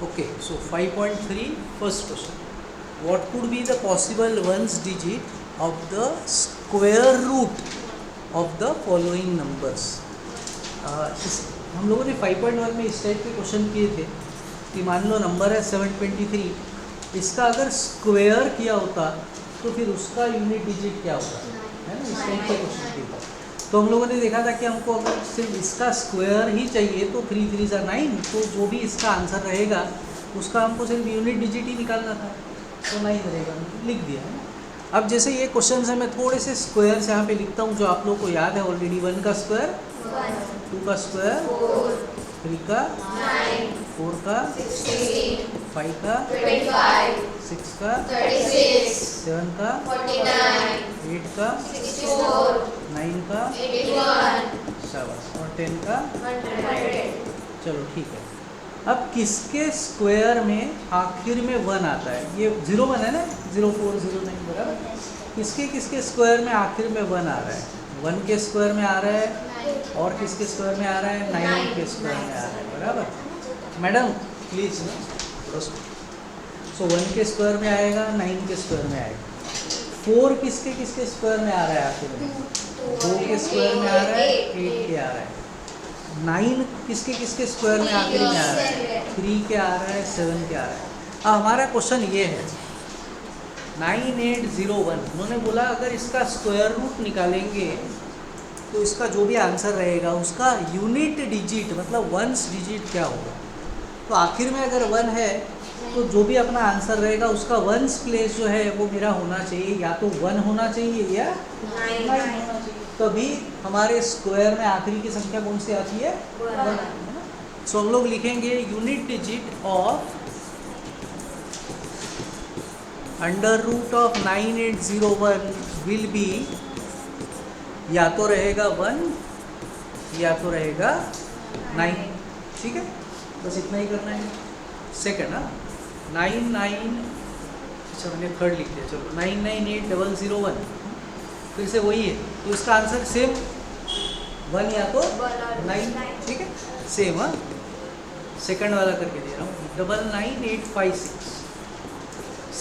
Okay, so 5.3 first question. What could be the possible ones digit of the square root of the following numbers? हम लोगों ने 5.1 में इस type के question किए थे कि मान लो नंबर है 723, इसका अगर स्क्वायर किया होता तो फिर उसका यूनिट डिजिट क्या होता है ना, इस टाइप के क्वेश्चन किए थे। तो हम लोगों ने देखा था कि हमको अगर सिर्फ इसका स्क्वायर ही चाहिए तो 3 3 ज़ा 9, तो जो भी इसका आंसर रहेगा उसका हमको सिर्फ यूनिट डिजिट ही निकालना था, तो 9 रहेगा, लिख दिया है ना। अब जैसे ये क्वेश्चन है, मैं थोड़े से स्क्वायर्स यहाँ पे लिखता हूँ जो आप लोग को याद है ऑलरेडी। 1 का स्क्वायर 2 का स्क्वायर 3 का 4 का 5 का 6 का 7 का 8 का 9 का 7 और 10 का। चलो ठीक है। अब किसके स्क्वायर में आखिर में 1 आता है? ये 01 है ना, 0409 बराबर। किसके किसके स्क्वायर में आखिर में 1 आ रहा है? 1 के स्क्वायर में आ रहा है और किसके स्क्वायर में आ रहा है? 9 के स्क्वायर में आ रहा है, बराबर। मैडम प्लीज सो 1 के स्क्वायर में आएगा, 9 के स्क्वायर में आएगा। 4 किसके किसके स्क्वायर में आ रहा है आखिर में? 2 के स्क्वायर में आ रहा है, 8 के आ रहा है। 9 किसके किसके स्क्वायर में आखिर में आ रहा है? 3 के आ रहा है, 7 के आ रहा है। अब हमारा क्वेश्चन ये है 9801, उन्होंने बोला अगर इसका स्क्वायर रूट निकालेंगे तो इसका जो भी आंसर रहेगा उसका यूनिट डिजिट मतलब वंस डिजिट क्या होगा। तो आखिर में अगर 1 है तो जो भी अपना आंसर रहेगा उसका वंस प्लेस जो है वो मेरा होना चाहिए, या तो 1 होना चाहिए या 9 होना चाहिए। तभी हमारे स्क्वायर में आखिरी की संख्या कौन सी आती है? 1। सो हम लोग लिखेंगे unit digit of under root of 9801 will be, या तो रहेगा 1 या तो रहेगा 9। ठीक है, बस इतना ही करना है। सेकंड 99, अच्छा मैंने थर्ड लिख दिया, चलो 998001 फिर से वही है, तो इसका आंसर सेम 1 या तो 9। ठीक है, सेम। हाँ, सेकंड वाला करके दे रहा हूँ। 99856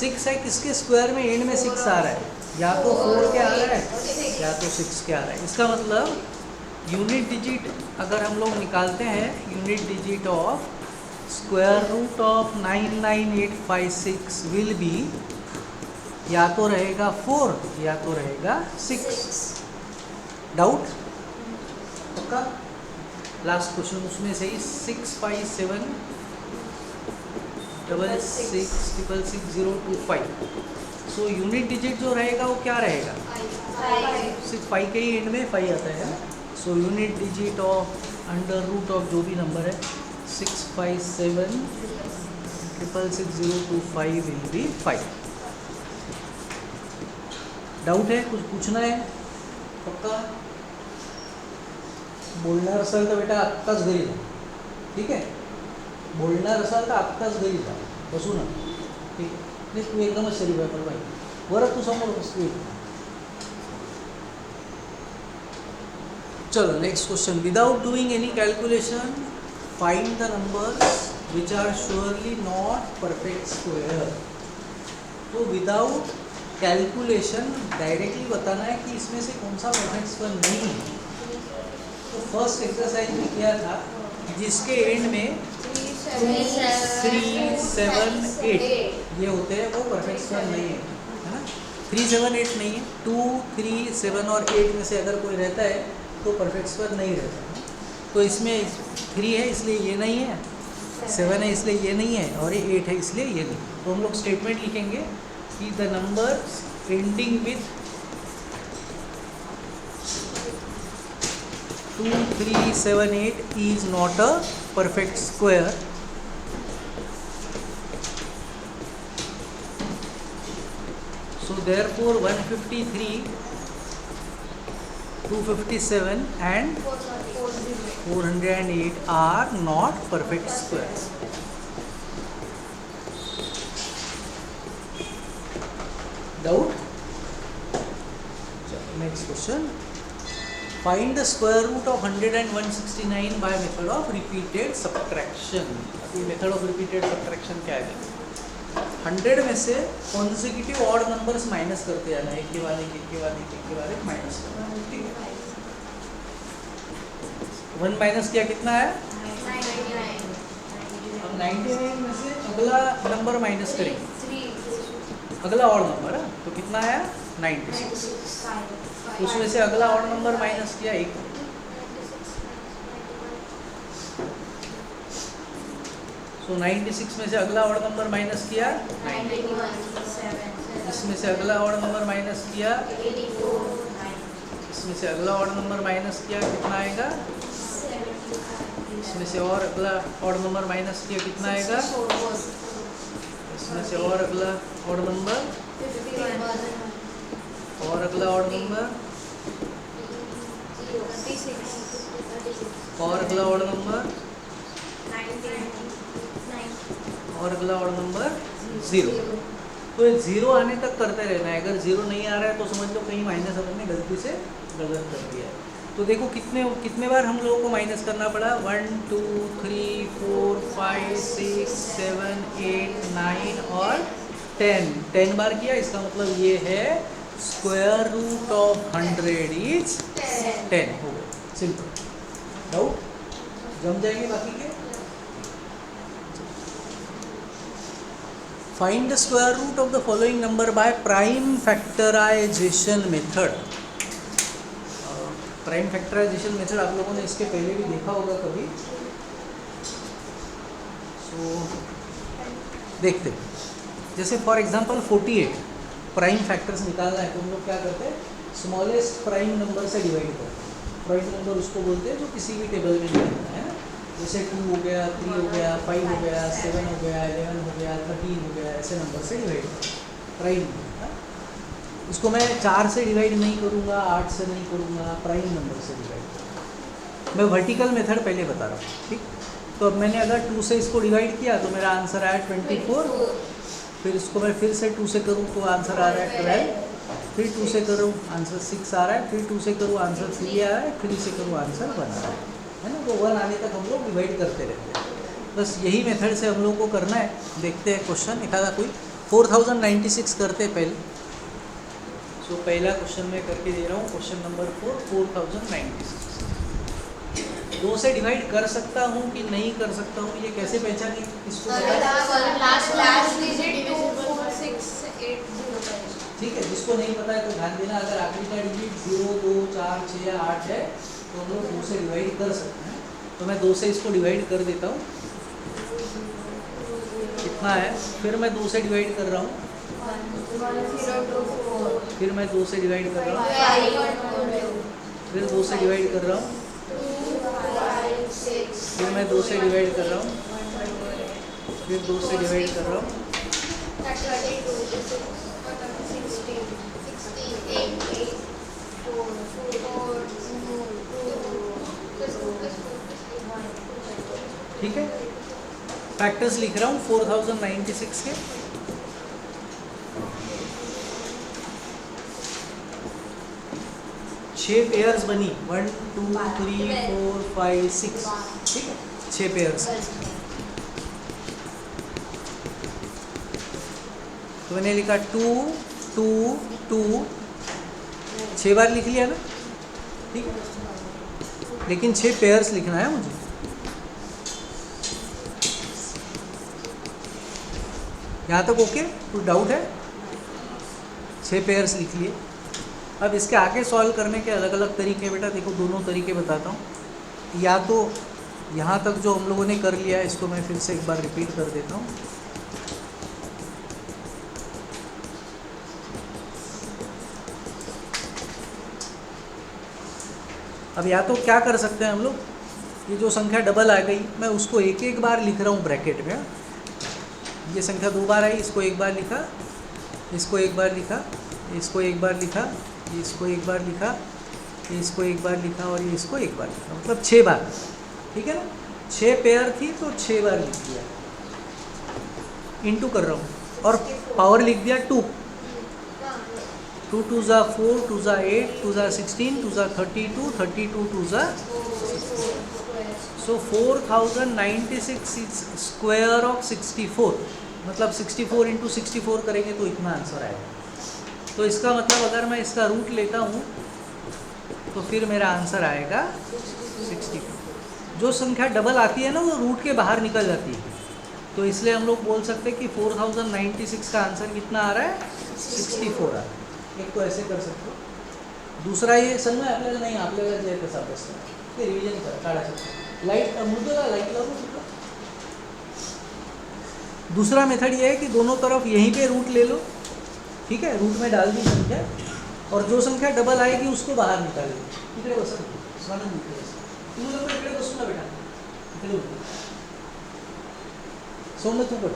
6 है, किसके स्क्वायर में एंड में 6 आ रहा है? या तो 4 के आ रहा है या तो 6 के आ रहा है। इसका मतलब यूनिट डिजिट अगर हम लोग निकालते हैं, unit digit of square root of 99856 will be, या तो रहेगा 4 या तो रहेगा 6। डाउट? पक्का? लास्ट क्वेश्चन उसमें से ही 657 666025। सो यूनिट डिजिट जो रहेगा वो क्या रहेगा? सिर्फ 5 के ही एंड में 5 आता है। So unit digit of under root of जो भी नंबर है 657 666025 विल बी 5। डाउट है? कुछ पूछना है? पक्का? बोलणार असाल तर बेटा आत्ताच घरी जा, ठीक आहे? बोलणार असाल तर आत्ताच घरी जा, बसू ना, ठीक आहे? नाही तू एकदमच शरीफ आहे पण बाई, बरं तू समोर बसतो. चलो next question. Without doing any calculation find the numbers which are surely not perfect square. तो विदाउट कैलकुलेशन डायरेक्टली बताना है कि इसमें से कौन सा परफेक्ट स्क्वायर नहीं है. तो फर्स्ट एक्सरसाइज में किया था जिसके एंड में 2 3 7 8 ये होते हैं वो परफेक्ट स्क्वायर नहीं है ना. 3 7 8 नहीं है, 2 3 7 और 8 में से अगर कोई रहता है तो परफेक्ट स्क्वायर नहीं रहता है. तो इसमें 3 है इसलिए ये नहीं है, 7 है इसलिए ये नहीं है, और ये 8 है इसलिए ये नहीं. तो हम लोग स्टेटमेंट लिखेंगे कि the number ending with 2 3 7 8 is not a perfect square. So therefore 153, 257 and 408 are not perfect squares. Doubt? Next question. Find the square root of 100 and 169 by method of repeated subtraction. अभी method of repeated subtraction क्या है? 100 में से consecutive odd numbers minus करते जाना, एक के बाद एक, एक के बाद एक, एक के बाद एक माइनस करना, ठीक है। 1 माइनस किया कितना है? 99। अब 99 में से अगला नंबर माइनस करेंगे, अगला ऑड नंबर है तो कितना आया? 96। उसमें से अगला ऑड नंबर माइनस किया 1, तो 96 में से अगला ऑड नंबर माइनस किया 91, इसमें से अगला ऑड नंबर माइनस किया 84, इसमें से अगला ऑड नंबर माइनस किया कितना आएगा? इसमें से और अगला ऑड नंबर माइनस किया कितना आएगा? इसमें से और अगला ऑड नंबर और अगला ऑड नंबर और अगला ऑड नंबर और अगला ऑड नंबर 0। तो ये 0 आने तक करते रहना है। अगर 0 नहीं आ रहा है तो समझ लो कहीं माइनस अपन ने गलती से गलत कर दिया है। तो देखो कितने बार हम लोगों को माइनस करना पड़ा? 1 2 3 4 5 6 7 8 9 और 10 बार किया। इसका मतलब ये है स्क्वायर रूट ऑफ 100 इज 10 हो गया। सिंपल। डाउट जम जाएंगे बाकी के। Find the square root of the following number by prime factorisation method. Prime factorisation method आप लोगों ने इसके पहले भी देखा होगा कभी। सो देखते हैं। जैसे फॉर एग्जांपल 48 प्राइम फैक्टर्स निकालना है तो हम लोग क्या करते हैं? स्मॉलेस्ट प्राइम नंबर से डिवाइड करते हैं। प्राइम नंबर उसको बोलते हैं जो किसी भी टेबल में निकलता है ना। जैसे 2 हो गया, 3 हो गया, 5 हो गया, 7 हो गया, 11 हो गया, 13 हो गया, ऐसे नंबर से डिवाइड करते हैं प्राइम नंबर। इसको मैं 4 से डिवाइड नहीं करूँगा, 8 से नहीं करूँगा, प्राइम नंबर से डिवाइड करूँगा। मैं वर्टिकल मेथड पहले बता रहा हूँ, ठीक। तो अब मैंने अगर 2 से इसको डिवाइड किया तो मेरा आंसर आया 24। फिर इसको मैं फिर से 2 से करूँ तो आंसर आ रहा है 12। फिर 2 से करूँ आंसर 6 आ रहा है। फिर 2 से करूँ आंसर 3 आ रहा है। फिर इसे करूँ आंसर 1 आ रहा है ना। तो 1 आने तक हम लोग डिवाइड करते रहते हैं। बस यही मेथड से हम लोग को करना है। देखते हैं क्वेश्चन एक आधा कोई। 4096 करते हैं पहले। सो पहला क्वेश्चन मैं करके दे रहा हूँ। Question number 4 4096। 2 से डिवाइड कर सकता हूँ कि नहीं कर सकता हूँ, ये कैसे पहचाने? इसको ठीक है, जिसको नहीं पता है तो ध्यान देना। अगर आखिरी का डिजिट 0 2 4 6 या 8 है तो हम लोग 2 से डिवाइड कर सकते हैं। तो मैं 2 से इसको डिवाइड कर देता हूँ। कितना है? फिर मैं 2 से डिवाइड कर रहा हूँ। फिर मैं 2 से डिवाइड कर रहा हूँ। फिर 2 से डिवाइड कर रहा हूँ। फिर मैं 2 से डिवाइड कर रहा हूँ। फिर 2 से डिवाइड कर रहा हूँ। ठीक है, फैक्टर्स लिख रहा हूँ 4096 के। छः पेयर्स बनी 1 2 3 4 5 6। ठीक है, 6 पेयर्स। तो मैंने लिखा 2 2 2 6 बार लिख लिया ना। ठीक है, लेकिन 6 पेयर्स लिखना है मुझे। यहाँ तक ओके? कुछ डाउट है? 6 पेयर्स लिख लिए। अब इसके आगे सॉल्व करने के अलग अलग तरीके बेटा देखो, दोनों तरीके बताता हूँ। या तो यहाँ तक जो हम लोगों ने कर लिया है इसको मैं फिर से एक बार रिपीट कर देता हूँ। अब या तो क्या कर सकते हैं हम लोग, ये जो संख्या डबल आ गई मैं उसको एक एक बार लिख रहा हूँ ब्रैकेट में। ये संख्या 2 बार आई, इसको एक बार लिखा, इसको एक बार लिखा, इसको एक बार लिखा, इसको एक बार लिखा, इसको एक बार लिखा और ये इसको एक बार लिखा, मतलब 6 बार। ठीक है ना, 6 पेयर थी तो 6 बार लिख दिया। इनटू कर रहा हूँ और पावर लिख दिया 2। 2 2 ज़ा 4, 2 ज़ा 8, 2 ज़ा 16, 2 ज़ा 32, 32 2 ज़ा, सो 4096 इज स्क्वायर ऑफ 64, मतलब 64 इंटू 64 करेंगे तो इतना आंसर आएगा। तो इसका मतलब अगर मैं इसका रूट लेता हूँ तो फिर मेरा आंसर आएगा 64। जो संख्या डबल आती है ना वो रूट के बाहर निकल जाती है, तो इसलिए हम लोग बोल सकते हैं कि 4096 का आंसर कितना आ रहा है, 64 आ रहा है। एक तो ऐसे कर सकते हो। दूसरा ये संग आपल्याला नाही, आपल्याला जे कसं अभ्यास करा ते रिव्हिजन करा, काढायचं लाईट मृदूला लाईट लागू शकतो। दूसरा मेथड ये है कि दोनों तरफ यहीं पे रूट ले लो, ठीक है, रूट में डाल दी संख्या और जो संख्या डबल आएगी उसको बाहर निकाल लो। इकडे बसा स्वानंद, इकडे बसा, तुम्ही लोक इकडे बसू ना बेटा, इकडे बसा। सोमनाथ तू कर,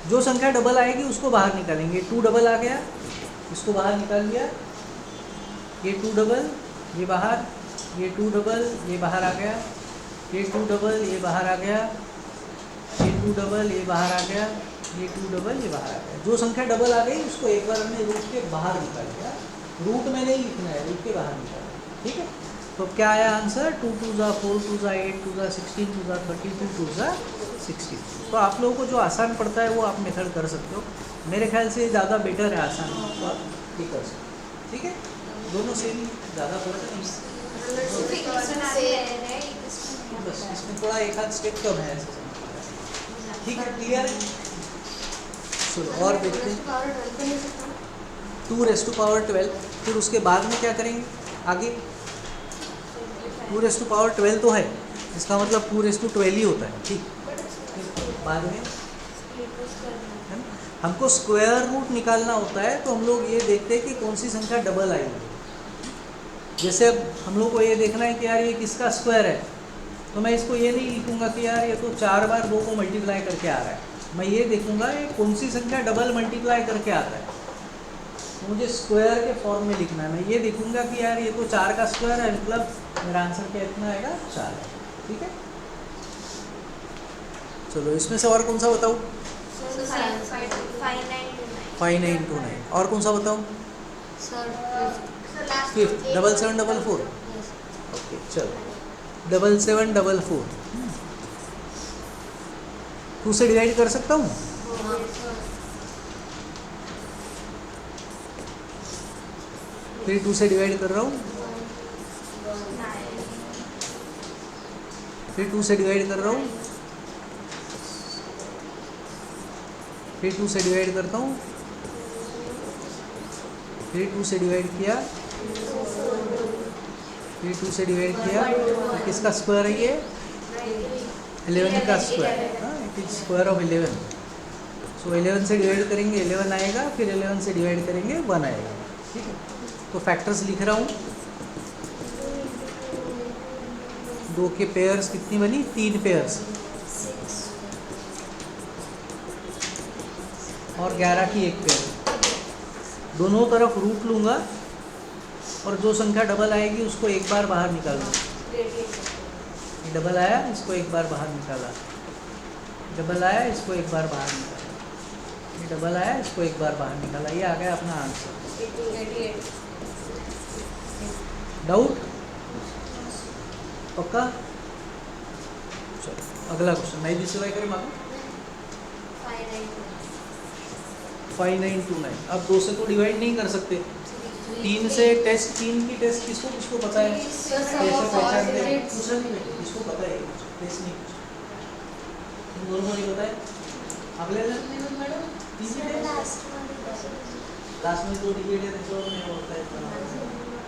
जो संख्या डबल आएगी उसको बाहर निकालेंगे। 2 डबल आ गया, इसको बाहर निकाल लिया, ये 2 डबल ये बाहर, ये 2 डबल ये बाहर आ गया, ये 2 डबल ये बाहर आ गया, ये 2 डबल ये बाहर आ गया, ये 2 डबल ये बाहर आ गया। जो संख्या डबल आ गई उसको एक बार हमने रूट के बाहर निकाल दिया, रूट में नहीं लिखना है, रूट के बाहर निकालना, ठीक है। तो क्या आया आंसर, 2 2 ज़ा 4, 2 ज़ा 8, 2 ज़ा 16, 2 ज़ा 32, 2 ज़ा 60। तो आप लोगों को जो आसान पड़ता है वो आप मेथड कर सकते हो, मेरे ख्याल से ज़्यादा बेटर है, आसान तो आप ये कर सकते हो, ठीक है। दोनों सेम ज़्यादा फर्क नहीं, बस इसमें थोड़ा एक आध स्टेप कम है ऐसा समझ, ठीक है, क्लियर है। चलो और देखते हैं 2 रेज़ टू पावर 12, फिर उसके बाद में क्या करेंगे आगे। 2 रेज़ टू पावर 12 तो है, इसका मतलब 2 रेज़ टू 12 ही होता है, ठीक। बाद में हमको स्क्वायर रूट निकालना होता है, तो हम लोग ये देखते हैं कि कौन सी संख्या डबल आएगी। जैसे अब हम लोग को ये देखना है कि यार ये किसका स्क्वायर है, तो मैं इसको ये नहीं लिखूंगा कि यार ये तो 4 बार 2 को मल्टीप्लाई करके आ रहा है, मैं ये देखूंगा ये कौन सी संख्या डबल मल्टीप्लाई करके आता है, तो मुझे स्क्वायर के फॉर्म में लिखना है। मैं ये देखूंगा कि यार ये तो 4 का स्क्वायर है, मतलब मेरा आंसर क्या इतना आएगा, 4, ठीक है। चलो इसमें से और कौन सा बताऊँ, 5929, और कौन सा बताऊँ, 5th 7744, ओके चलो 7744, 2 से डिवाइड कर सकता हूँ, फिर 2 से डिवाइड कर रहा हूँ, फिर 2 से डिवाइड कर रहा हूँ, फिर 2 से डिवाइड करता हूँ, फिर 2 से डिवाइड किया, फिर 2 से डिवाइड किया, तो किसका स्क्वायर है ये, 11 का square, it is square of 11। सो 11 से डिवाइड करेंगे 11 आएगा, फिर 11 से डिवाइड करेंगे 1 आएगा, ठीक है। तो फैक्टर्स लिख रहा हूँ, 2 के पेयर्स कितनी बनी, 3 पेयर्स, और 11 की एक पेयर। दोनों तरफ रूट लूँगा और जो संख्या डबल आएगी उसको एक बार बाहर निकाल दूँ। ये डबल आया, इसको एक बार बाहर निकाला, डबल आया, इसको एक बार बाहर निकाला, ये डबल आया, इसको एक बार बाहर निकाला, ये आ गया अपना आंसर। डाउट पक्का। चलो अगला क्वेश्चन, नहीं दिसवाई करें मालूम, 5929। अब 2 से तो डिवाइड नहीं कर सकते, 3 से टेस्ट, 3 की टेस्ट किसको किसको पता है, कैसे पहचानते हैं, दूसरा नहीं बेटे किसको पता है, टेस्ट नहीं तुम दोनों को नहीं पता है, अगले लास्ट में 2 डिजिट है तो नहीं होता है।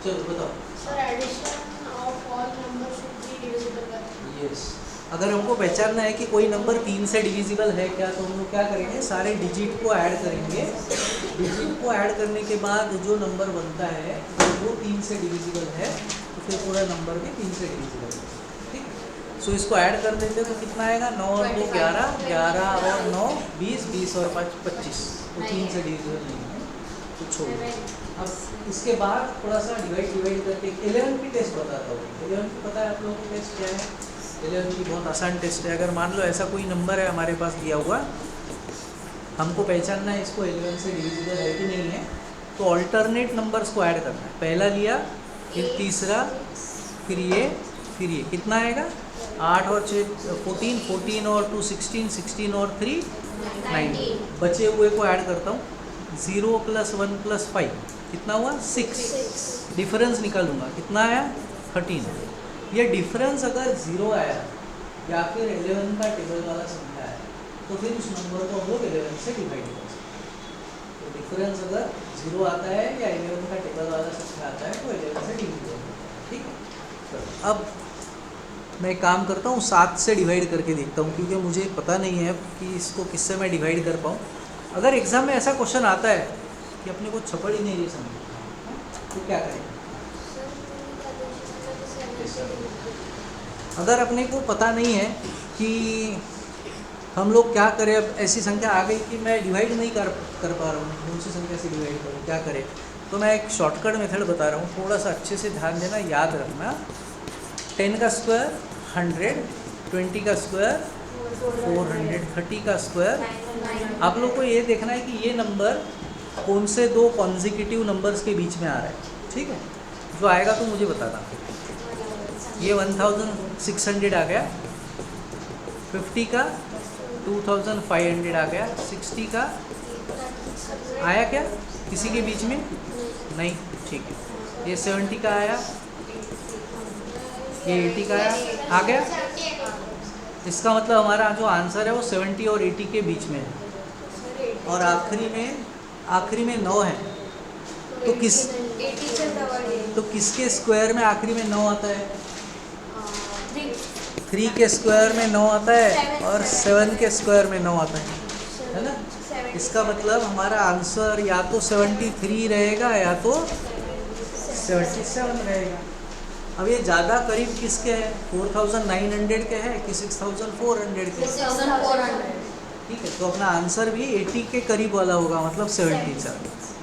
चलो बताओ sir, addition of all number should be divisible by, yes. अगर हमको पहचानना है कि कोई नंबर 3 से डिविजिबल है क्या, तो हम लोग क्या करेंगे, सारे डिजिट को ऐड करेंगे, डिजिट को ऐड करने के बाद जो नंबर बनता है वो 3 से डिविजिबल है, तो फिर पूरा नंबर भी 3 से डिविजिबल है, ठीक। सो इसको ऐड कर देते तो कितना आएगा, 9 और 2 11, 11 और 9 20, 20 और 5 25, तो 3 से डिविजिबल नहीं है, तो छोड़ो। अब इसके बाद थोड़ा सा डिवाइड करके 11 की टेस्ट बताता हूँ। 11 की पता है आप लोगों को टेस्ट क्या है, 11 की बहुत आसान टेस्ट है। अगर मान लो ऐसा कोई नंबर है हमारे पास दिया हुआ, हमको पहचानना है इसको 11 से डिविजिबल है कि नहीं है, तो ऑल्टरनेट नंबर्स को ऐड करना है। पहला लिया, फिर तीसरा, फिर ये कितना आएगा? 8 और 6 14, 14 और 2 16, 16 और 3 19। बचे हुए को ऐड करता हूँ, 0 + 1 + 5 कितना हुआ? 6। डिफरेंस निकालूंगा, कितना आया? 13। ये डिफरेंस अगर 0 आया या फिर 11 का टेबल वाला संख्या आया तो फिर उस नंबर को हम लोग 11 से डिवाइड कर सकते हैं। तो डिफरेंस अगर 0 आता है या 11 का टेबल वाला संख्या आता है तो 11 से डिवाइड कर सकते हैं। ठीक है, तो अब मैं एक काम करता हूँ, 7 से डिवाइड करके देखता हूँ, क्योंकि मुझे पता नहीं है कि इसको किससे मैं डिवाइड कर पाऊँ। अगर एग्ज़ाम में ऐसा क्वेश्चन आता है कि अपने को छपड़ ही नहीं ये समझ तो क्या करें? अगर अपने को पता नहीं है कि हम लोग क्या करें, अब ऐसी संख्या आ गई कि मैं डिवाइड नहीं कर पा रहा हूँ, कौन सी संख्या से डिवाइड करूँ, क्या करें? तो मैं एक शॉर्टकट मेथड बता रहा हूँ, थोड़ा सा अच्छे से ध्यान देना, याद रखना। 10 का स्क्वायर 100, 20 का स्क्वायर 400, 30 का स्क्वायर। आप लोग को ये देखना है कि ये नंबर कौन से दो कॉन्जिक्यूटिव नंबर्स के बीच में आ रहा है। ठीक है, जो आएगा तो मुझे बताना। ये 1600 आ गया, 50 का 2500 आ गया, 60 का आया क्या किसी के बीच में? नहीं, ठीक है। ये 70 का आया, ये 80 का आया, आ गया। इसका मतलब हमारा जो आंसर है वो 70 और 80 के बीच में है। और आखिरी में 9 है, तो किसके स्क्वायर में आखिरी में 9 आता है? 3 के स्क्वायर में 9 आता है और 7 के स्क्वायर में 9 आता है ना? इसका मतलब हमारा आंसर या तो 73 रहेगा या तो 77 रहेगा। अब ये ज़्यादा करीब किसके है? 4900 के है कि 6400 के? 6400। ठीक है, तो अपना आंसर भी 80 के करीब वाला होगा, मतलब 77।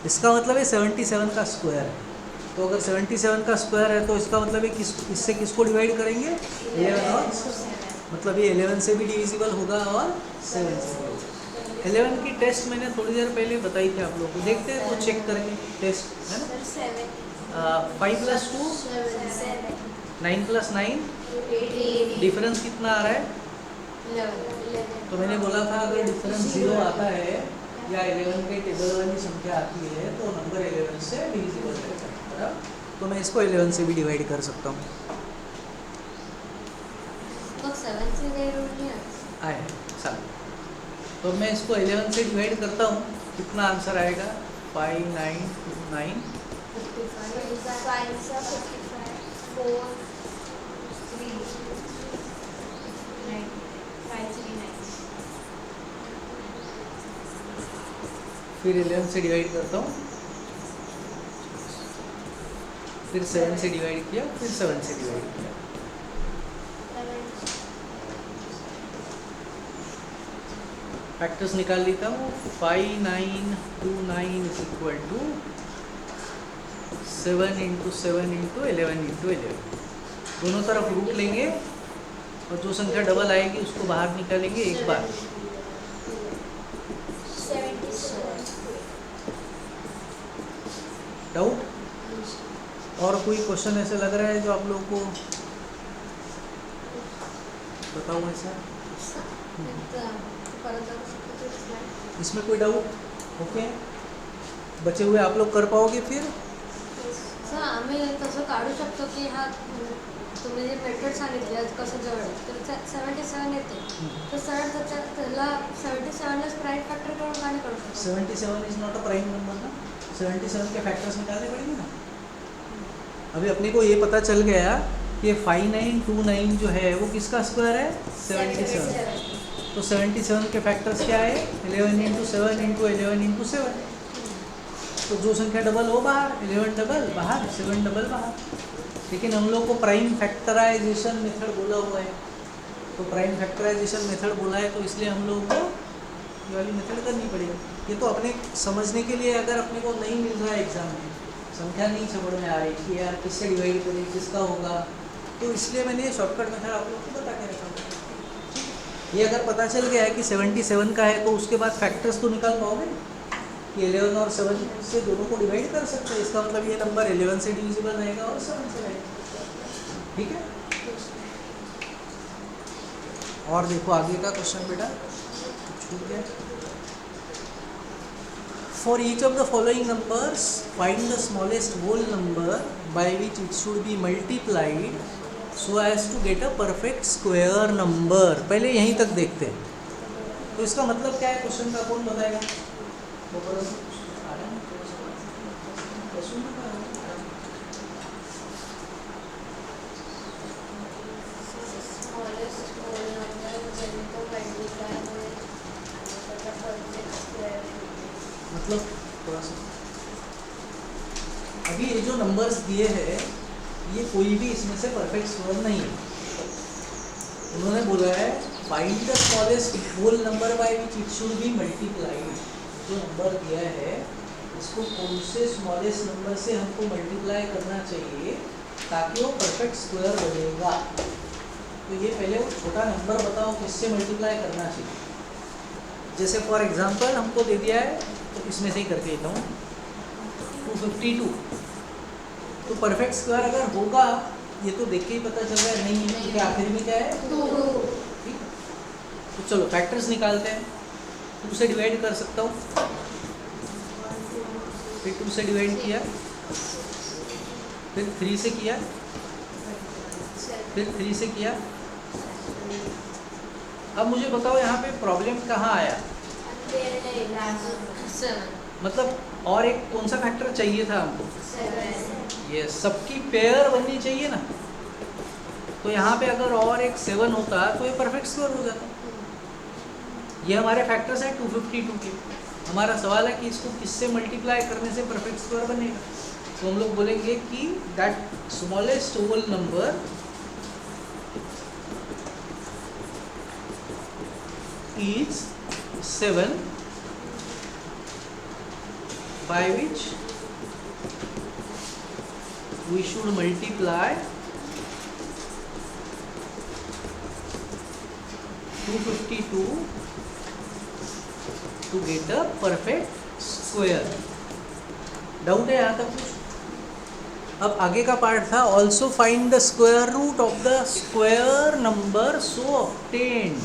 इसका मतलब है 77 का स्क्वायर है। तो अगर 77 का स्क्वायर है तो इसका मतलब है इससे किसको डिवाइड करेंगे? 11 और मतलब ये 11 से भी डिविजिबल होगा और 7 से भी। 11 की टेस्ट मैंने थोड़ी देर पहले बताई थी आप लोगों को, देखते हैं तो चेक करेंगे टेस्ट, है ना? 5 + 2 9 + 9 डिफरेंस कितना आ रहा है? तो मैंने बोला था अगर डिफरेंस 0 आता है या 11 के टेबल वाली संख्या आती है तो नंबर 11 से डिविजिबल रहता है, बराबर? तो मैं इसको 11 से भी डिवाइड कर सकता हूँ। तो 7 से डिवाइड आए चल, तो मैं इसको 11 से डिवाइड करता हूँ, कितना आंसर आएगा? 5929। 55 4 3 9 539। फिर 11 से डिवाइड करता हूँ, फिर 7 से डिवाइड किया, फिर 7 से डिवाइड किया। फैक्टर्स निकाल लेता हूँ। 5929 इज इक्वल टू 7 × 7 × 11 × 11। दोनों तरफ रूट लेंगे और जो संख्या डबल आएगी उसको बाहर निकालेंगे एक बार। 77। डाउट? और कोई क्वेश्चन ऐसे लग रहा है जो आप लोगों को बताऊँ ऐसा? इसमें कोई डाउट? ओके, बचे हुए आप लोग कर पाओगे फिर? सर आम्ही तसं काढू शकतो की हा तुम्ही जे मेथड सांगितले कसं जवळ तर 77 येते तर सरळ त्याला 77ला प्राइम फॅक्टर करून काय करू शकतो? 77 is not a prime number ना, 77 के फैक्टर्स निकालने पड़ेंगे ना। अभी अपने को ये पता चल गया कि 5929 जो है वो किसका स्क्वायर है? 77। तो 77 के फैक्टर्स क्या है? 11 × 7 × 11 × 7। तो जो संख्या डबल हो बाहर, 11 डबल बाहर, 7 डबल बाहर। लेकिन हम लोग को प्राइम फैक्टराइजेशन मेथड बोला हुआ है, तो प्राइम फैक्टराइजेशन मेथड बोला है तो इसलिए हम लोग को ये वाली मेथड करनी पड़ेगी। ये तो अपने समझने के लिए, अगर अपने को नहीं मिल रहा है एग्जाम में, संख्या नहीं समझ में आ रही कि यार किससे डिवाइड करें, किसका होगा, तो इसलिए मैंने शॉर्टकट मेथड आप लोग को बता के रखा। ये अगर पता चल गया है कि 77 का है तो उसके बाद फैक्टर्स तो निकाल पाओगे। कि 11 और 7 से दोनों को डिवाइड कर सकते हैं, इसका मतलब ये नंबर 11 से डिविजिबल रहेगा और 7 से रहेगा। ठीक है, और देखो आगे का क्वेश्चन बेटा छूट गया। For each of the following numbers, find the smallest whole number by which it should be multiplied so as to get a perfect square number। पहले यहीं तक देखते हैं, तो इसका मतलब क्या है क्वेश्चन का, कौन बताएगा? मतलब थोड़ा सा अभी ये जो नंबर्स दिए हैं ये कोई भी इसमें से परफेक्ट स्क्वायर नहीं है। उन्होंने बोला है find the smallest whole number by which it should be multiplied. जो नंबर दिया है इसको कौन से स्मॉलेस्ट नंबर से हमको मल्टीप्लाई करना चाहिए ताकि वो परफेक्ट स्क्वायर बनेगा। तो ये पहले वो छोटा नंबर बताओ किससे मल्टीप्लाई करना चाहिए। जैसे फॉर एग्जांपल हमको दे दिया है, तो इसमें से ही करके देता हूँ 252। तो परफेक्ट स्क्वायर अगर होगा ये तो देख के ही पता चल रहा है नहीं है, क्योंकि आखिर में क्या है 2। ठीक, तो चलो फैक्टर्स निकालते हैं। 2 से डिवाइड कर सकता हूँ, फिर 2 से डिवाइड किया, फिर 3 से किया, फिर 3 से किया। अब मुझे बताओ यहाँ पे प्रॉब्लम कहाँ आया? मतलब और एक कौन सा फैक्टर चाहिए था हमको? ये सबकी पेयर बननी चाहिए ना। तो यहाँ पे अगर और एक 7 होता तो ये परफेक्ट स्क्वायर हो जाता। ये हमारे फैक्टर्स हैं 252 के। हमारा सवाल है कि इसको किससे मल्टीप्लाई करने से परफेक्ट स्क्वायर बनेगा। तो हम लोग बोलेंगे कि that smallest whole number is 7 by which we should multiply 252 to get a perfect square। Doubt है यहाँ तक कुछ? अब आगे का पार्ट था also find the square root of the square number so obtained।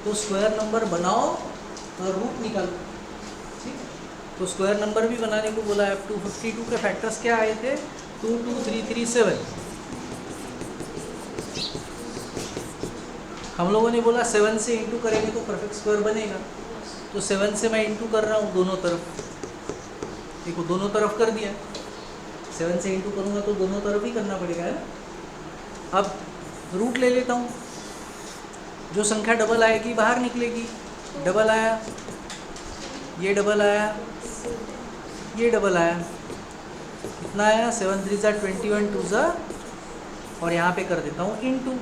तो स्क्वायर नंबर बनाओ और रूट निकालो। ठीक, तो स्क्वायर नंबर भी बनाने को बोला है। 252 के फैक्टर्स क्या आए थे? 2 2 3 3 7। हम लोगों ने बोला 7 से इंटू करेंगे तो परफेक्ट स्क्वायर बनेगा। तो 7 से मैं इंटू कर रहा हूँ दोनों तरफ। देखो दोनों तरफ कर दिया। 7 से इंटू करूँगा तो दोनों तरफ ही करना पड़ेगा, है ना। अब रूट ले लेता हूँ। जो संख्या डबल आएगी बाहर निकलेगी। डबल आया, ये डबल आया, ये डबल आया, कितना आया? 7 3 ज़ा 21 2 ज़ा, और यहाँ पे कर देता हूँ इनटू।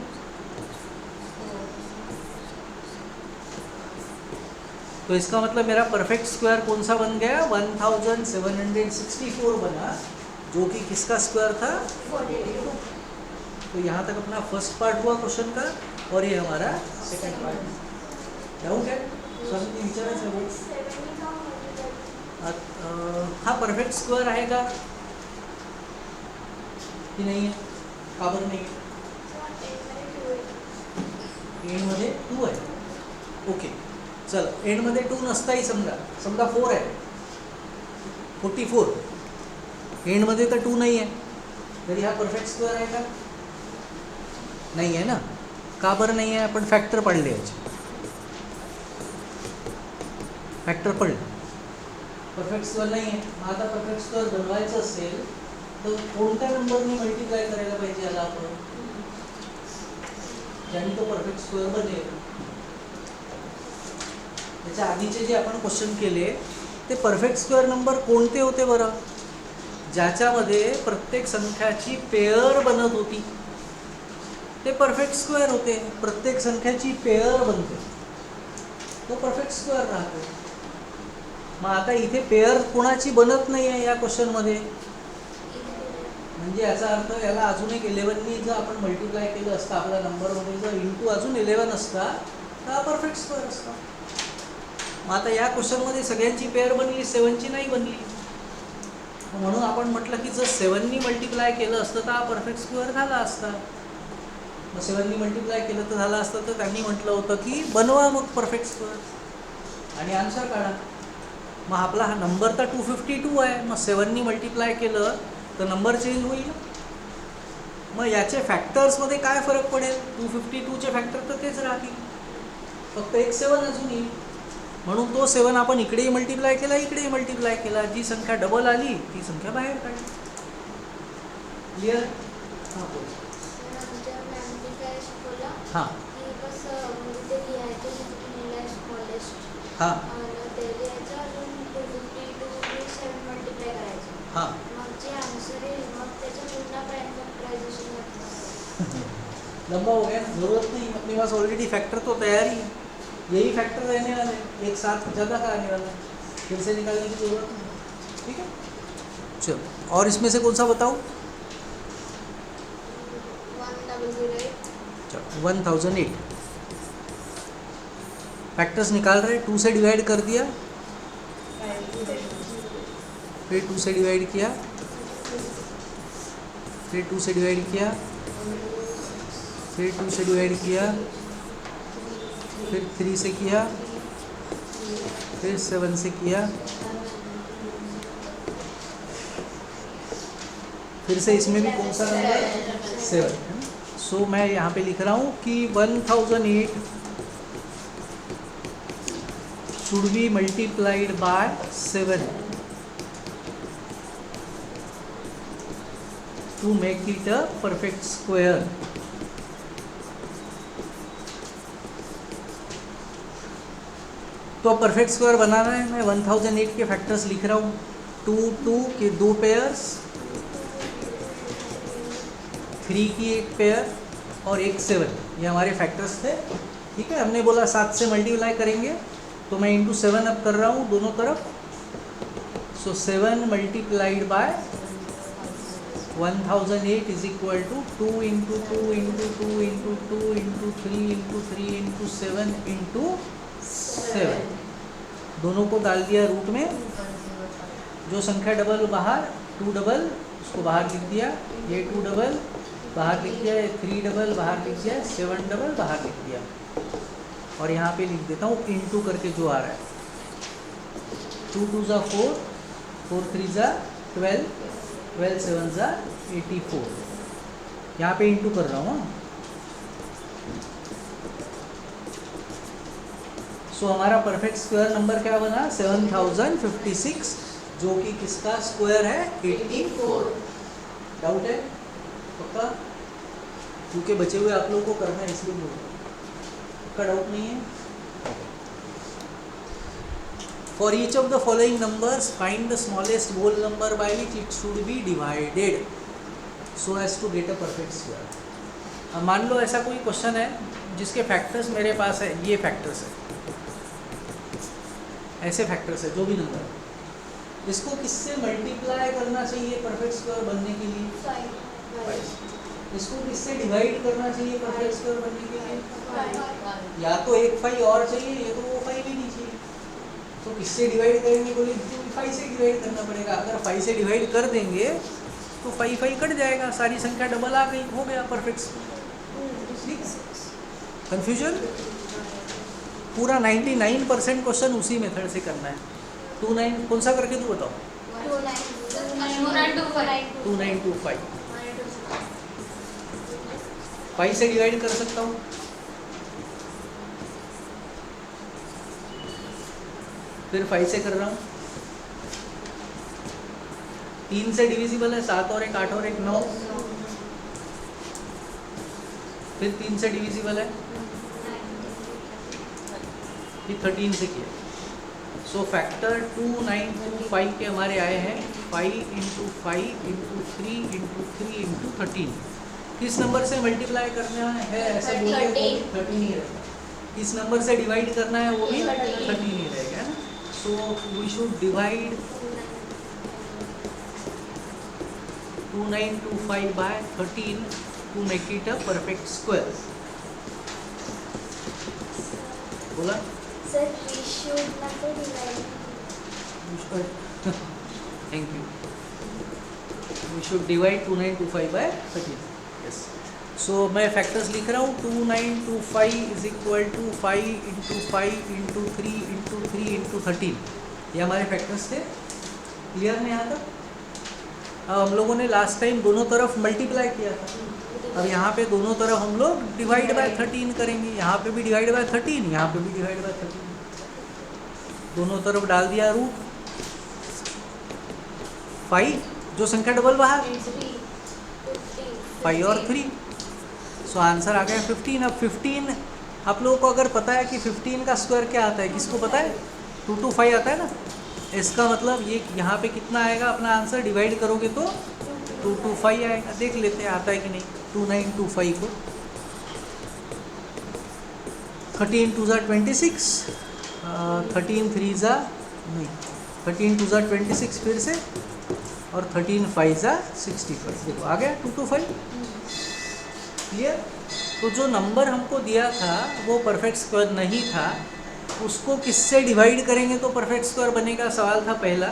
तो इसका मतलब मेरा परफेक्ट स्क्वायर कौन सा बन गया? 1764 बना, जो कि किसका स्क्वायर था? 42। तो यहाँ तक अपना फर्स्ट पार्ट हुआ क्वेश्चन का, और ये हमारा सेकंड पार्ट। डाउट है? विचारायचं बोल। हाँ परफेक्ट स्क्वायर आएगा की नाही आहे? का बरं नाही? एंडमध्ये 2 आहे। ओके चल, एंडमध्ये 2 नसताही समजा 4 आहे, 44। एंडमध्ये तर 2 नाही आहे, तरी हा परफेक्ट स्क्वायर आहे का? नाही आहे ना। का बरं नाही आहे? आपण फॅक्टर पडले, याचे फॅक्टर पडले, परफेक्ट स्क्वेअर नाही आहे। आता परफेक्ट स्क्वेअर बनवायचं असेल तर कोणत्या नंबरने मल्टिप्लाय करायला पाहिजे याला आपण, ज्याने तो परफेक्ट स्क्वेअर बनेल। त्याच्या आधीचे जे आपण क्वेश्चन केले ते परफेक्ट स्क्वेअर नंबर कोणते होते बरं? ज्याच्यामध्ये प्रत्येक संख्याची पेयर बनत होती ते परफेक्ट स्क्वेअर होते। प्रत्येक संख्याची पेयर बनते तो परफेक्ट स्क्वेअर राहतो। मग आता इथे पेयर कोणाची बनत नाही आहे या क्वेश्चनमध्ये, म्हणजे याचा अर्थ याला अजून एक 11नी जर आपण मल्टिप्लाय केलं असतं आपल्या नंबरमध्ये, जर इंटू अजून 11 असता तर हा परफेक्ट स्क्वेअर असता। मग आता या क्वेश्चनमध्ये सगळ्यांची पेअर बनली, 7ची नाही बनली. म्हणून आपण म्हटलं की जर 7नी मल्टिप्लाय केलं असतं तर हा परफेक्ट स्क्वेअर झाला असता. मग 7नी मल्टिप्लाय केलं तर झालं असतं, तर त्यांनी म्हटलं होतं की बनवा मग परफेक्ट स्क्वेअर आणि आन्सर काढा. मग आपला हा नंबर तर 252 आहे, मग 7नी मल्टिप्लाय केलं तर नंबर चेंज होईल. मग याचे फॅक्टर्समध्ये काय फरक पडेल? 252चे फॅक्टर तर तेच राहतील, फक्त एक 7 अजून येईल. म्हणून तो 7 आपण इकडेही मल्टिप्लाय केला, इकडेही मल्टिप्लाय केला, जी संख्या डबल आली ती संख्या बाहेर काढली. क्लिअर? हां बोल. आमच्या मॅमने काय शिकवलं हां की कसं म्हणजे ते लिहायचं लिहिलं स्मॉलेस्ट हां आणि ते लिहायचं अजून 252 7 मल्टिप्लाय करायचं. हां मग जे आन्सर येईल मग त्याचं पूर्ण प्राईम फॅक्टरायझेशन लागतं. लंबा हो गया, जरूरत नहीं, अपने पास ऑलरेडी फैक्टर तो तैयार ही है, यही फैक्टर रहने वाले, एक साथ ज़्यादा का आने वाला है, फिर से निकालने की जरूरत नहीं. ठीक है, चलो. और इसमें से कौन सा बताऊँ? 1008 चलो 1008 फैक्टर्स निकाल रहे. 2 से डिवाइड कर दिया, फिर 2 से डिवाइड किया, फिर 2 से डिवाइड किया, फिर 2 से डिवाइड किया, फिर 3 से किया, फिर 7 से किया, फिर से इसमें भी कौन सा नंबर? 7. सो मैं यहाँ पे लिख रहा हूँ कि 1008 should be multiplied by 7 to make it a perfect square. तो अब परफेक्ट स्क्वायर बनाना है. मैं 1008 के फैक्टर्स लिख रहा हूँ. 2 2 के 2 पेयर्स, 3 की एक पेयर और एक 7, ये हमारे फैक्टर्स थे. ठीक है, हमने बोला 7 से मल्टीप्लाई करेंगे, तो मैं इंटू 7 अब कर रहा हूँ दोनों तरफ. So 7 multiplied by 1008 is equal to 2 into 2 into 2 into 2 into 3 into 3 into 7 into 7. दोनों को डाल दिया रूट में. जो संख्या डबल बाहर, 2 डबल उसको बाहर लिख दिया, ये 2 डबल बाहर लिख दिया, ये 3 डबल बाहर लिख दिया, 7 डबल बाहर लिख दिया. और यहाँ पे लिख देता हूँ इंटू करके जो आ रहा है. 2 2 ज़ा 4, 4 3 ज़ा 12, 12 7 ज़ा 84. यहाँ पे इंटू कर रहा हूँ. सो हमारा परफेक्ट स्क्वायर नंबर क्या बना? 7056, जो कि किसका स्क्वायर है? 84. डाउट है? पक्का? क्योंकि बचे हुए आप लोगों को करना है इसलिए बोल रहा हूँ. पक्का डाउट नहीं है? For each of the following numbers find the smallest whole number by which it should be divided so as to get a perfect square. मान लो ऐसा कोई क्वेश्चन है जिसके फैक्टर्स मेरे पास है, ये फैक्टर्स है, ऐसे फैक्टर्स है, जो भी नंबर है, इसको किससे मल्टीप्लाई करना चाहिए परफेक्ट स्क्वायर बनने के लिए? 5. इसको किससे डिवाइड करना चाहिए परफेक्ट स्क्वायर बनने के लिए? या तो एक 5 और चाहिए, या तो वो 5 ही नहीं चाहिए. तो किससे डिवाइड करेंगे? बोले 5 से डिवाइड करना पड़ेगा. अगर 5 से डिवाइड कर देंगे तो 5 5 कट जाएगा, सारी संख्या डबल आ गई, हो गया परफेक्ट स्क्वायर. कंफ्यूजन? पूरा 99% क्वेश्चन उसी मेथड से करना है. 29 कौन सा करके तू बताओ? 2925. 5 से डिवाइड कर सकता हूँ. फिर 5 से कर रहा हूँ. 3 से डिविजिबल है, 7 और 1 8 और 1 9. फिर 3 से डिविजिबल है, ये 13 से किया. सो फैक्टर 2925 के हमारे आए हैं 5 इंटू 5 इंटू 3 इंटू 3 इंटू 13. किस नंबर से मल्टीप्लाई करना है ऐसा बोलिए? 13 ही रहेगा. किस नंबर से डिवाइड करना है वो भी 13 ही रहेगा. So we should divide 2925 by 13 to make it a perfect square. बोला Sir, we should not be divided. Thank you. We should divide 2925 by 13. Yes. So मैं फैक्टर्स लिख रहा हूँ. 2925 is equal to 5 into 5 into 3 into 3 into 13. ये हमारे factors थे. Clear में यहाँ तक? अब हम लोगों ने लास्ट टाइम दोनों तरफ मल्टीप्लाई किया था. अब यहाँ पे दोनों तरफ हम लोग डिवाइड बाय 13 करेंगे. यहाँ पे भी डिवाइड बाय 13, यहाँ पे भी डिवाइड बाय 13. दोनों तरफ डाल दिया रूट 5, जो संख्या डबल बाहर 5 और 3. सो आंसर आ गया 15. अब 15 आप लोगों को अगर पता है कि 15 का स्क्वायर क्या आता है, किसको पता है? 225 आता है ना. इसका मतलब ये यहाँ पे कितना आएगा अपना आंसर? डिवाइड करोगे तो 225 आएगा. देख लेते हैं आता है कि नहीं. 2925 को 13 2 ज़ा 26, 13 3 ज़ा नहीं 13 2 ज़ा 26 फिर से, और 13 5 ज़ा 65. देखो आ गया 225. क्लियर? तो जो नंबर हमको दिया था वो परफेक्ट स्क्वायर नहीं था. उसको किससे डिवाइड करेंगे तो परफेक्ट स्क्वायर बनेगा, सवाल था पहला,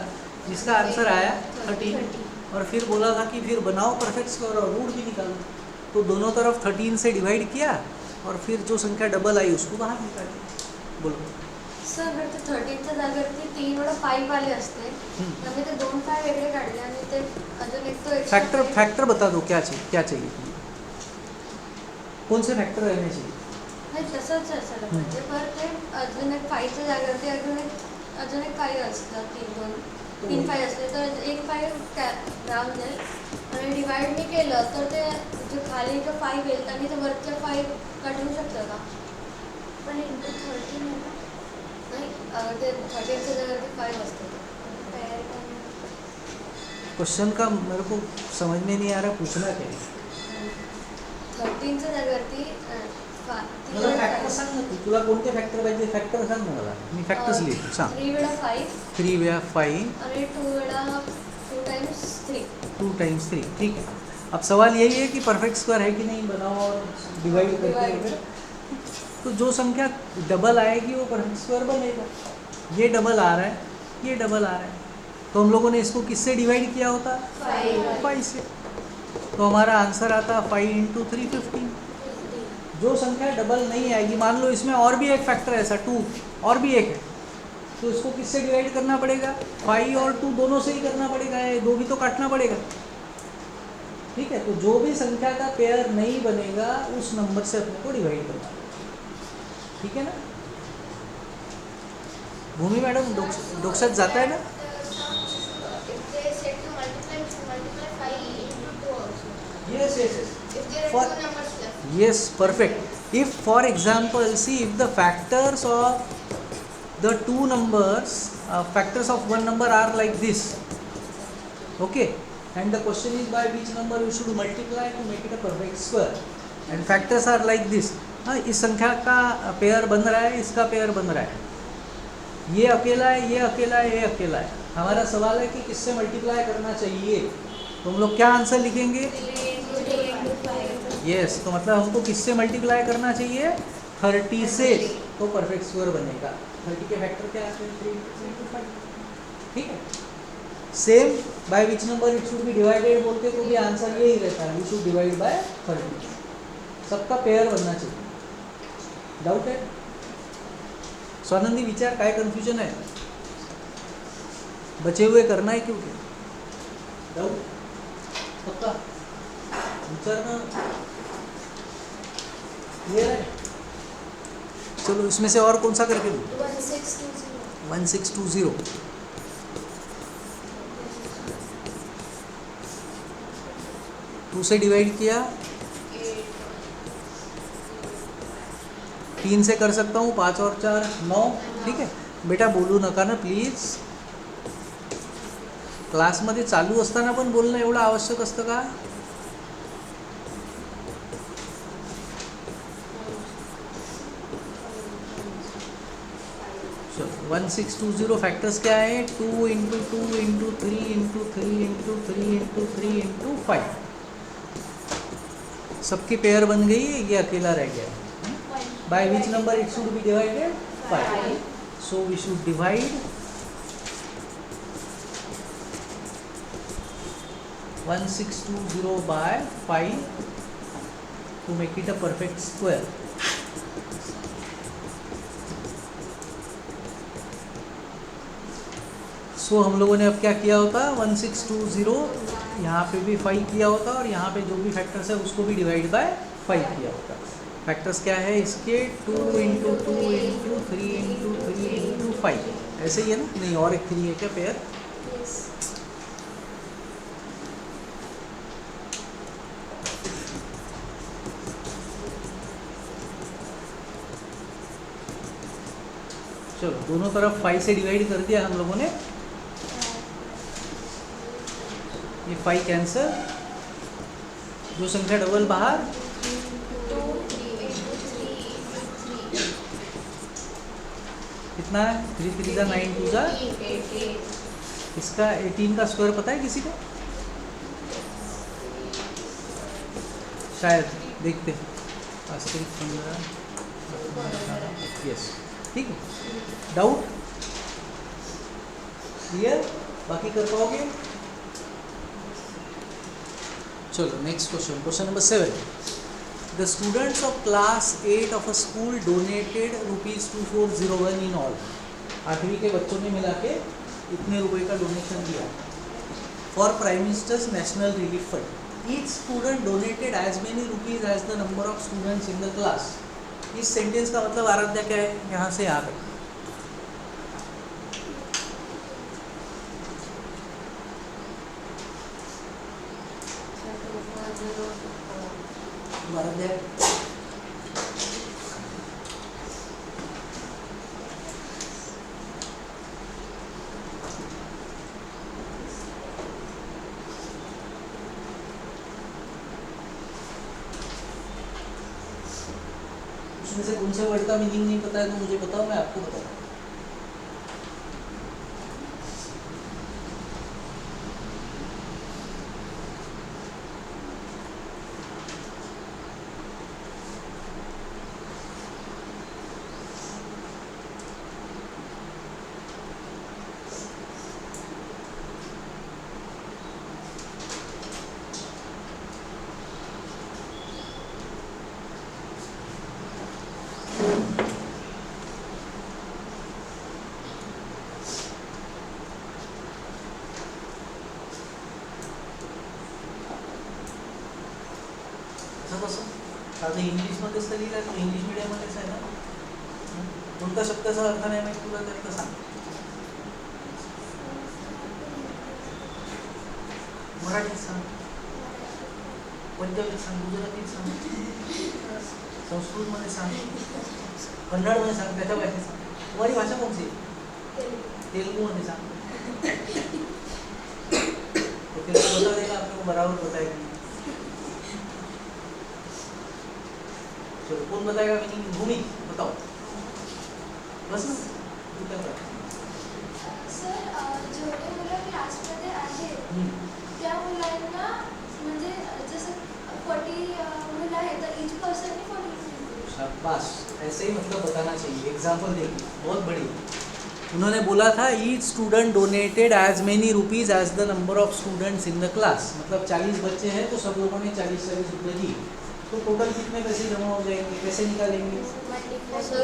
जिसका आंसर आया 13. और फिर बोला था कि फिर बनाओ परफेक्ट स्क्वायर और रूट भी निकालो. तो दोनों तरफ 13 से डिवाइड किया और फिर जो संख्या डबल आई उसको बाहर निकाली. बोलो सर जर ते 13च्या जागेवरती 3 वेळा 5 आले असते तर मी ते 2 5 वेगळे काढले आणि ते अजून एक तो फैक्टर बता दो. क्या चाहिए कौन से फैक्टर रहने चाहिए? नाही तसंच असायला पाहिजे. पण ते अजून एक 5च्या जागेवरती अजून एक 5 असतं. 3 5 असले तर एक 5 राहून जाईल. आणि डिवाइड मी केलं तर ते जे खाली जो 5 येईल त्यांनी ते वरच्या 5 काढू शकतं का? पण इंटू 13 आहे ना. नाही ते 13च्या जागेवरती 5 असतं. तयार करणे. क्वेश्चन का मेरे को समझ में नहीं आ रहा, पूछना क्या है? 13च्या जागेवरती मला फॅक्टर सांग ना तू. तुला कोणते फॅक्टर पाहिजे? फॅक्टर सांग ना मला. मी फॅक्टर्स लिहितो. सांग. 3 वेळा 5 3 वेळा 5 आणि 2 वेळा 2 टाइम्स 3. 2 टाइम्स 3. ठीक है. अब सवाल यही है कि परफेक्ट स्क्वायर है कि नहीं, बनाओ और डिवाइड करते हैं. तो जो संख्या डबल आएगी वो परफेक्ट स्क्वायर बनेगा. ये डबल आ रहा है, ये डबल आ रहा है, तो हम लोगों ने इसको किससे डिवाइड किया होता? 5 से. तो हमारा आंसर आता 5 इंटू 3 15. जो संख्या डबल नहीं आएगी, मान लो इसमें और भी एक फैक्टर है ऐसा 2 और भी एक है, तो इसको किससे डिवाइड करना पड़ेगा? 5 और 2 दोनों से ही करना पड़ेगा. ये 2 भी तो काटना पड़ेगा. ठीक है. तो जो भी संख्या का पेयर नहीं बनेगा उस नंबर से अपने को डिवाइड करना है. ठीक है ना? भूमि मैडम डोक्सात जाता है ना? If they said to multiply 5 into 2 also. Yes, yes, yes. If there are For- 2 numbers left. Yes, perfect. If for example, see if the factors of the two numbers, factors of one number are like this, okay, and the question is by which number you should multiply to make it a perfect square, and factors are like this. हाँ, इस संख्या का pair बन रहा है, इसका pair बन रहा है, ये अकेला है, ये अकेला है, ये अकेला है. हमारा सवाल है कि किससे मल्टीप्लाई करना चाहिए. तो हम लोग क्या आंसर लिखेंगे? यस. तो मतलब हमको किससे मल्टीप्लाई करना चाहिए? 30 से. तो परफेक्ट स्क्वायर बनेगा. 30 के फैक्टर क्या आते हैं? 3 into 5. ठीक है. Same by which number it should be divided बोलते तो भी आंसर यही रहता है, वी शुड डिवाइड बाय 30. सबका पेयर बनना चाहिए. डाउट है? स्वानंदी विचार काय कन्फ्युजन है? बचे हुए करना है क्यों? डाउट पक्का विचार ना क्लियर है? चलो इसमें से और कौन सा करके दो? 1620. 1620. 2 से डिवाइड किया, 3 से कर सकता हूँ, 5 और 4 9. ठीक है बेटा, बोलू नका ना प्लीज. क्लासमध्ये चालू असताना पण बोलणं एवढं आवश्यक असतं का? चलो 1620 फैक्टर्स क्या है? 2 into 2 into 3 into 3 into 3 into 3 into 5. सबकी पेयर बन गई है, ये अकेला रह गया है. By which number it should be divided? 5. So we should divide 1620 by 5 to make it a perfect square. सो हम लोगों ने अब क्या किया होता, 1620 यहाँ पे भी 5 किया होता और यहाँ पे जो भी फैक्टर्स है उसको भी डिवाइड बाय 5 किया होता. फैक्टर्स क्या है इसके, 2 × 2 × 3 × 3 × 5. ऐसे ही है ना, नहीं और एक 3 है क्या पेयर? Yes. चलो दोनों तरफ 5 से डिवाइड कर दिया हम लोगों ने. ये 5 कैंसर, जो संख्या डबल बाहर 2 × 3 कितना है, 3 3 का 9 2 का, इसका 18 का स्क्वायर पता है किसी को? शायद देखते हैं. वास्तविक 15. यस ठीक है. Doubt clear? बाकी कर पाओगे? चलो next question. Question number 7. The students of class 8 of a school donated ₹2401 in all. 8वीं के बच्चों ने मिला के इतने रुपए का डोनेशन दिया for prime ministers national relief fund. Each student donated as many rupees as the number of students in the class. इस सेंटेंस का मतलब आराध्या क्या है, यहाँ से यहाँ तक. आराध्या उसमें से कौन से वर्ड का मीनिंग नहीं पता है तो मुझे बताओ, मैं आपको बताऊँ. साधं इंग्लिशमध्येच तर लिहिलं आहे, इंग्लिश मिडियममध्येच आहे ना. कोणत्या शब्दाचा अर्थ नाही माहिती तुला त्यातलं सांग. मराठीत सांग, पंजाबीत सांग, गुजरातीत सांग, संस्कृतमध्ये सांग, कन्नडमध्ये सांग, त्याच्या भाषेत सांग. तुम्हारी भाषा कौन सी है? तेलुगुमध्ये सांग. तो तेलुगु बता देगा आपको, बराबर बताएगी. चलो कौन बताएगा मीनिंग? भूमि बताओ बस ना. तू क्या बता? सर जेवढे मुलं क्लासमध्ये आहेत त्या मुलांना म्हणजे जसं 40 मुलं आहेत तर ईच पर्सन 40. शाबाश, ऐसे ही मतलब बताना चाहिए. एग्जाम्पल देखिए, बहुत बढ़िया. उन्होंने बोला था each student donated as many rupees as the number of students in the class. मतलब 40 बच्चे हैं तो सब लोगों ने 40-40 रुपये दिए. तो टोटल कितने पैसे जमा हो जाएंगे, कैसे निकालेंगे? 40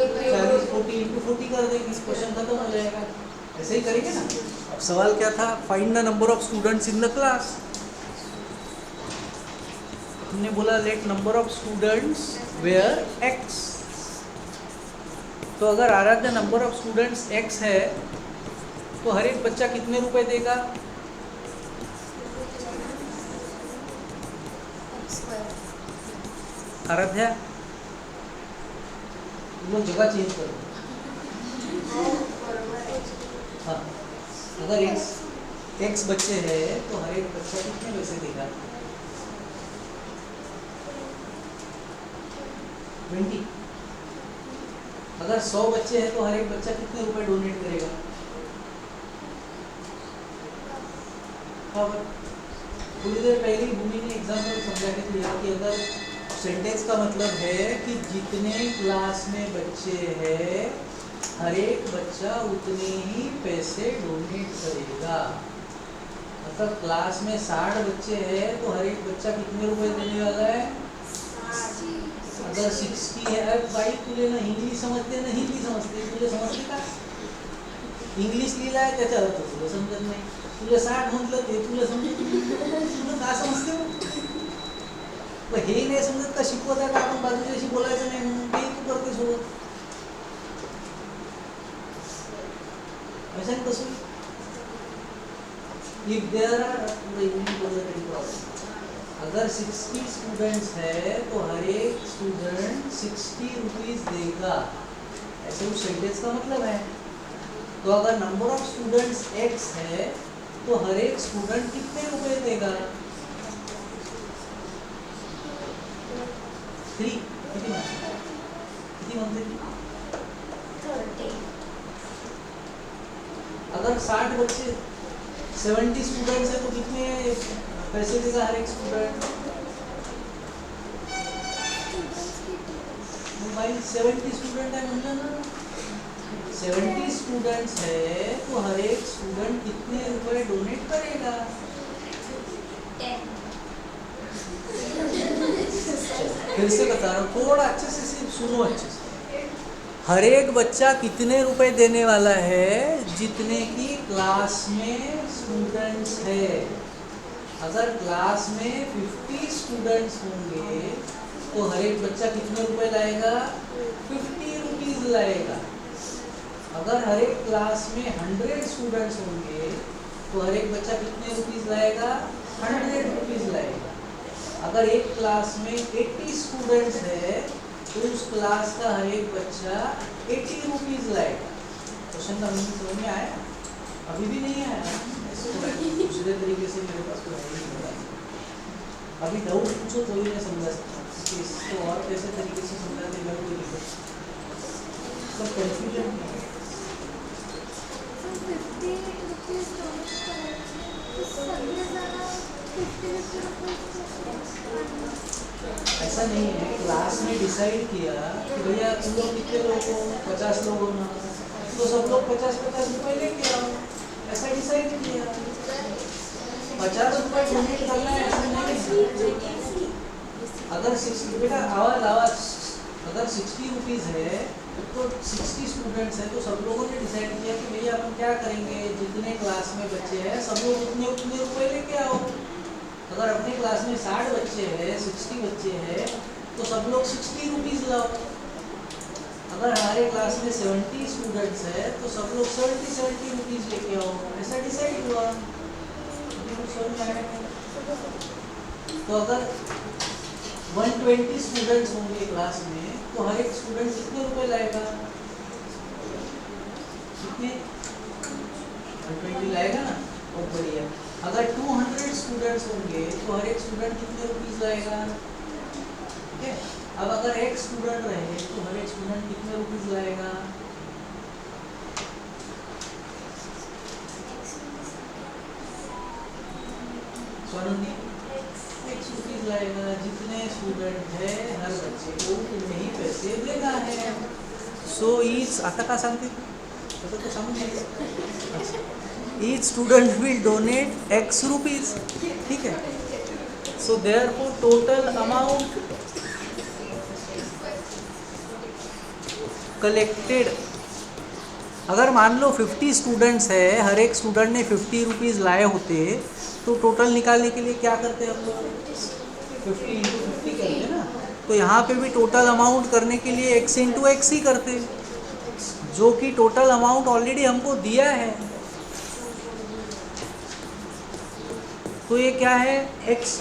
40 × 40 कर देंगे, क्वेश्चन खत्म हो जाएगा. ऐसे ही करेंगे ना. अब सवाल क्या था, find the number of students in the class. हमने बोला let number of students were x. तो अगर आराध्य नंबर ऑफ स्टूडेंट्स x है तो हर एक बच्चा कितने रुपए देगा? आराध्या तुम लोग जगह चेंज करो. हाँ, अगर x बच्चे हैं तो हर एक बच्चा कितने पैसे देगा? 20. अगर 100 बच्चे हैं तो हर एक बच्चा कितने रुपए डोनेट करेगा? थोड़ी देर पहले ही भूमि ने एग्जाम्पल समझा के दिया कि अगर सेंटेंस का मतलब है कि जितने क्लास में बच्चे हैं हर एक बच्चा उतने ही पैसे डोनेट करेगा। मतलब क्लास में 60 बच्चे हैं तो हर एक बच्चा कितने रुपए देने वाला है? अगर 60 है, अरे भाई तुले ना इंग्लिश समजते ना हिंदी समजते, तुले समजते का इंग्लिश लिहिला आहे त्याचा अर्थ तुला समजत नाही, तुला 60 म्हटलं ते तुला समजत तुला का समजते मग हे नाही समजत का शिकवत आहे का आपण बाजूच्याशी बोलायचं नाही म्हणून ते तू करते सोबत ऐसा कसं इफ देयर आर अगर 60 स्टूडेंट्स है तो हर एक स्टूडेंट 60 रुपीज देगा, ऐसे उस सेंटेंस का मतलब है। तो अगर नंबर ऑफ स्टूडेंट्स x है तो हर एक स्टूडेंट कितने रुपए देगा? 3 किती म्हणते? अगर 60 बच्चे 70 स्टूडेंट्स है तो कितने पैसे देगा हर एक स्टूडेंट? मोबाइल 70 स्टूडेंट है मतलब ना 70 स्टूडेंट्स है तो हर एक स्टूडेंट कितने रुपए डोनेट करेगा? 10। फिर से बता रहा हूँ, थोड़ा अच्छे से सिर्फ सुनो अच्छे से। हर एक बच्चा कितने रुपए देने वाला है? जितने की क्लास में स्टूडेंट्स है। अगर क्लास में 50 स्टूडेंट्स होंगे तो हर एक बच्चा कितने रुपए लाएगा? 50 रुपीज लाएगा। अगर हर एक क्लास में 100 स्टूडेंट्स होंगे तो हर एक बच्चा कितने रुपीज लाएगा? 100 रुपीज लाएगा। अगर एक क्लास में 80 स्टूडेंट्स है तो उस क्लास का हर एक बच्चा 80 रुपीज लाएगा। क्वेश्चन का मीनिंग समझ में आया? अभी भी नहीं आया? दूसरे तरीके से मेरे पास तो नहीं है। अभी डाउट पूछो तो ही मैं समझा सकता हूँ, इसको और कैसे तरीके से समझा देगा कोई नहीं, सब कंफ्यूजन है। ऐसा नहीं है, क्लास में डिसाइड किया कि भैया तुम लोग कितने लोग हो? 50 लोग हो ना, तो सब लोग 50-50 रुपए लेके आओ, ऐसा डिसाइड किया। 50 रुपए डोनेट करना है ऐसा नहीं। अगर 60 बेटा आवाज अगर 60 रुपीज़ है तो 60 स्टूडेंट्स हैं तो सब लोगों ने डिसाइड किया कि भैया अपन क्या करेंगे, जितने क्लास में बच्चे हैं सब लोग उतने रुपए लेके आओ। अगर अपने क्लास में 60 बच्चे हैं, 60 बच्चे हैं तो सब लोग 60 रुपीज़ लाओ। अगर हमारे क्लास में 70 स्टूडेंट्स है तो सब लोग 70 रुपीज़ लेके आओ, ऐसा डिसाइड हुआ। तो अगर 120 स्टूडेंट्स होंगे क्लास में तो हर एक स्टूडेंट कितने रुपए लाएगा? कितने? 120 लाएगा ना, बहुत बढ़िया। अगर 200 स्टूडेंट्स होंगे तो हर एक स्टूडेंट कितने रुपीज़ लाएगा? ठीक है। अब अगर एक स्टूडेंट रहे तो हर एक स्टूडेंट कितने रुपीज़ लाएगा? स्वानंदी X रुपीज़ लाएगा। जितने स्टूडेंट है हर बच्चे को उतने ही पैसे देना है। सो ईच आता का सांगते तसं तो सांगू नये। Each student will donate X rupees, ठीक है। So therefore total amount collected, अगर मान लो 50 स्टूडेंट्स है, हर एक स्टूडेंट ने 50 रुपीज़ लाए होते तो टोटल निकालने के लिए क्या करते हैं हम लोग? 50 इंटू 50 करते ना। तो यहाँ पे भी टोटल अमाउंट करने के लिए x इंटू एक्स ही करते, जो कि टोटल अमाउंट ऑलरेडी हमको दिया है। तो ये क्या है? x²,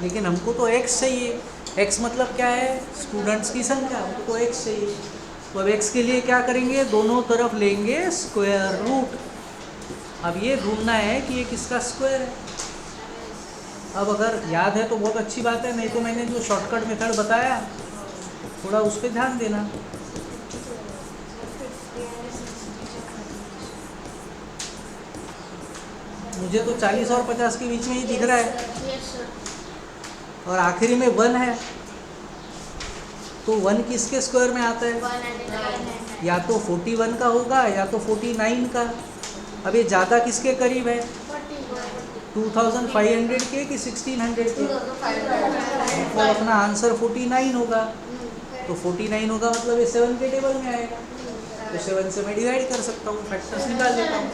लेकिन हमको तो x चाहिए। x मतलब क्या है? स्टूडेंट्स की संख्या, हमको तो x चाहिए। तो अब x के लिए क्या करेंगे? दोनों तरफ लेंगे स्क्वायर रूट। अब ये ढूंढना है कि ये किसका स्क्वायर है। अब अगर याद है तो बहुत अच्छी बात है, नहीं तो मैंने जो शॉर्टकट मेथड बताया थोड़ा उस पर ध्यान देना। मुझे तो 40 और 50 के बीच में ही दिख रहा है और आखिरी में 1 है, तो 1 किसके स्क्वायर में आता है? 109 या तो 41 का होगा या तो 49 का। अब ये ज़्यादा किसके करीब है? 2500 के कि 1600 के? मतलब अपना आंसर 49 होगा। तो 49 होगा मतलब ये 7 के टेबल में आएगा। तो 7 से मैं डिवाइड कर सकता हूँ, फैक्टर्स निकाल लेता हूँ।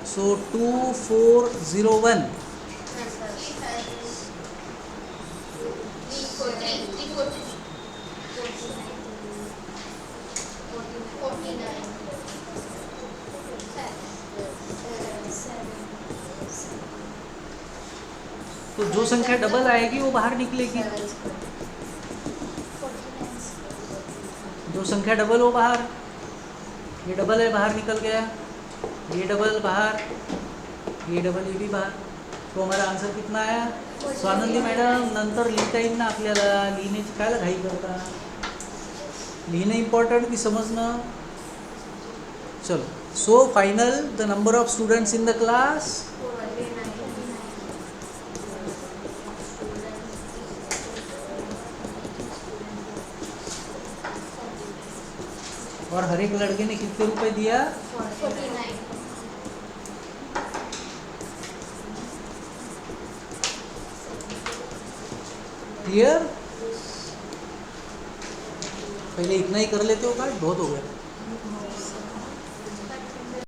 सो 2401 तो जो संख्या डबल आएगी वो बाहर निकलेगी। जो संख्या डबल हो बाहर, ये डबल है बाहर निकल गया, ये डबल बाहर, ये डबल ये भी बाहर। तो हमारा आंसर कितना आया? स्वानंदी मॅडम नंतर लिहिता येईल ना आपल्याला, लिहिण्याची काय घाई करता? लिहिणं इम्पॉर्टंट की समजणं? चलो, so final the number of students in the class, और हर एक लड़के ने कितने रुपए दिया? 49 क्लियर? पहले इतना ही कर लेते हो, क्या बहुत हो गया?